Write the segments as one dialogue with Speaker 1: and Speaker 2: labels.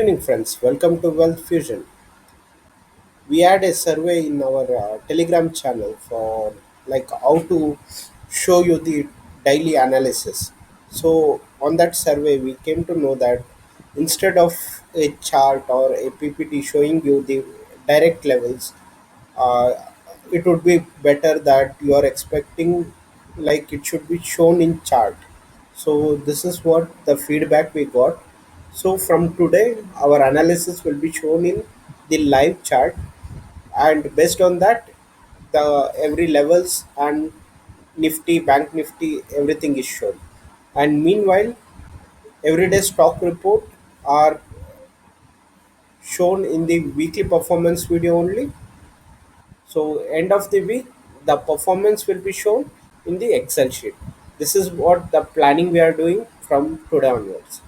Speaker 1: evening, friends. Welcome to Wealth Fusion. We had a survey in our Telegram channel for like how to show you the daily analysis. So on that survey, we came to know that instead of a chart or a PPT showing you the direct levels, uh, it would be better that you are expecting like it should be shown in chart. So this is what the feedback we got. So from today our analysis will be shown in the live chart, and based on that the every levels and nifty, bank nifty, everything is shown. And meanwhile everyday stock report are shown in the weekly performance video only. So end of the week, the performance will be shown in the Excel sheet. This is what the planning we are doing from today onwards.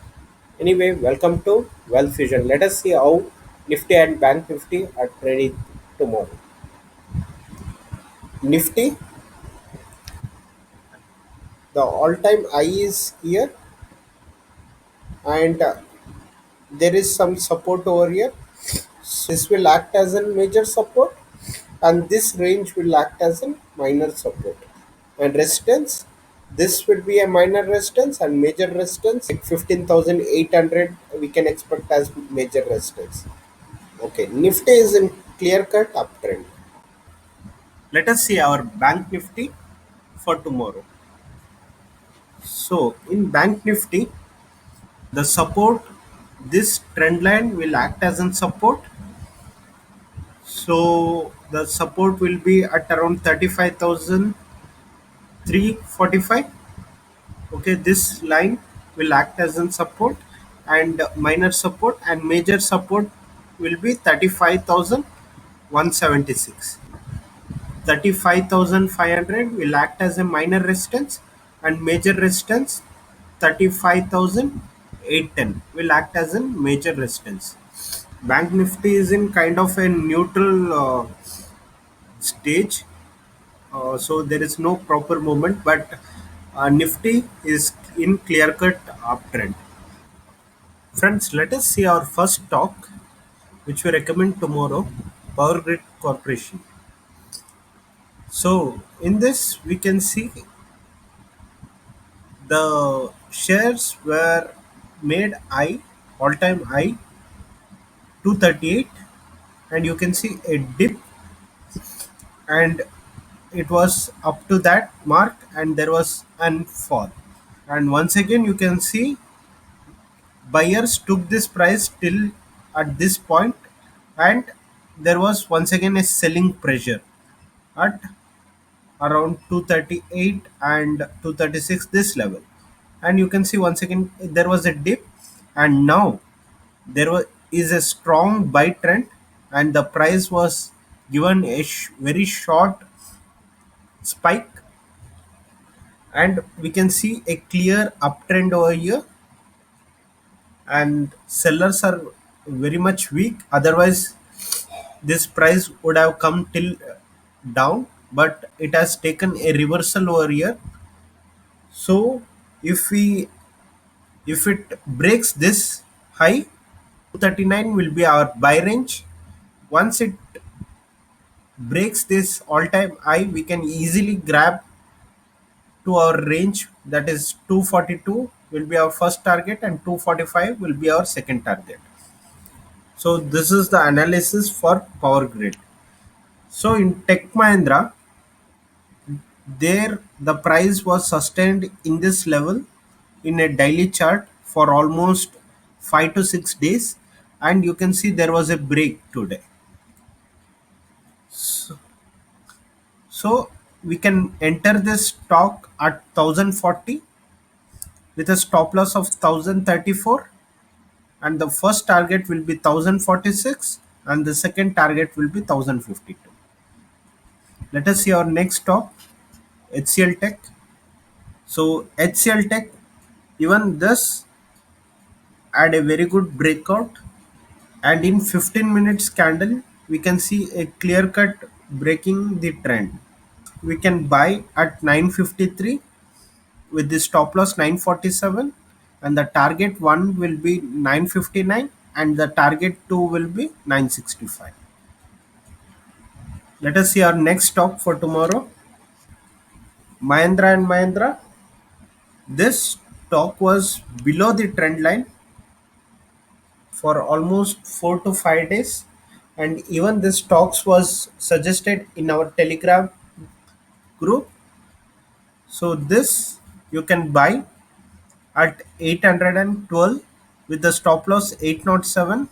Speaker 1: Anyway, welcome to Wealth Fusion. Let us see how Nifty and Bank Nifty are trading tomorrow. Nifty, the all-time high is here, and there is some support over here. So this will act as a major support, and this range will act as a minor support. And resistance, this will be a minor resistance, and major resistance like 15,800 we can expect as major resistance. Okay, Nifty is in clear cut uptrend. Let us see our Bank Nifty for tomorrow. So in Bank Nifty, the support, this trend line will act as a support. So the support will be at around 35,345. Okay, this line will act as a support, and minor support and major support will be 35,176. 35,500 will act as a minor resistance, and major resistance 35,810 will act as a major resistance. Bank Nifty is in kind of a neutral stage, so there is no proper movement, but Nifty is in clear cut uptrend. Friends, let us see our first stock, which we recommend tomorrow, Power Grid Corporation. So in this, we can see the shares were made high, all-time high, 238, and you can see a dip, and it was up to that mark, and there was an fall. And once again, you can see buyers took this price till at this point, and there was once again a selling pressure at around 238 and 236, this level. And you can see once again there was a dip, and now there was is a strong buy trend, and the price was given a very short spike, and we can see a clear uptrend over here, and sellers are very much weak, otherwise this price would have come till down, but it has taken a reversal over here. So if we if it breaks this high, 239 will be our buy range. Once it breaks this all-time high, we can easily grab to our range, that is 242 will be our first target, and 245 will be our second target. So this is the analysis for Power Grid. So in Tech Mahindra, there the price was sustained in this level in a daily chart for almost 5 to 6 days, and you can see there was a break today. So we can enter this stock at 1040 with a stop loss of 1034, and the first target will be 1046, and the second target will be 1052. Let us see our next stock, HCL Tech. So HCL Tech, even this had a very good breakout, and in 15 minutes candle we can see a clear cut breaking the trend. We can buy at 953 with the stop loss 947, and the target one will be 959, and the target 2 will be 965. Let us see our next stock for tomorrow. Mahindra and Mahindra. This stock was below the trend line for almost 4 to 5 days, and even this stocks was suggested in our Telegram group. So this you can buy at 812 with the stop loss 807,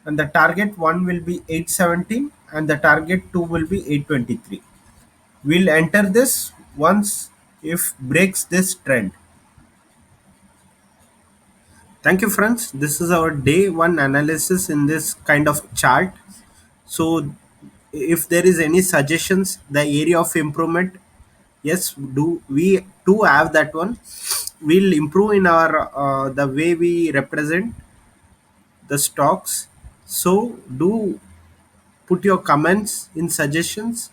Speaker 1: and the target 1 will be 817 and the target 2 will be 823. We'll enter this once if breaks this trend. Thank you, friends. This is our day one analysis in this kind of chart. So if there is any suggestions, the area of improvement, yes, do we do have that one. We'll improve in our the way we represent the stocks. So do put your comments in suggestions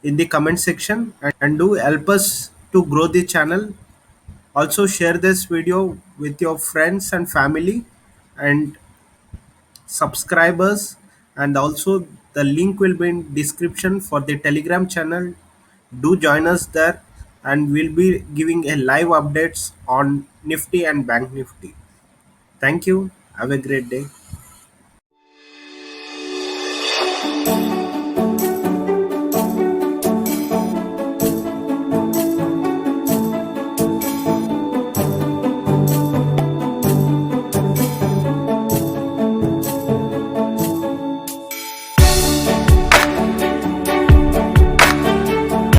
Speaker 1: in the comment section, and do help us to grow the channel. Also share this video with your friends and family and subscribers, and also the link will be in description for the Telegram channel. Do join us there, and we'll be giving a live updates on Nifty and Bank Nifty. Thank you. Have a great day.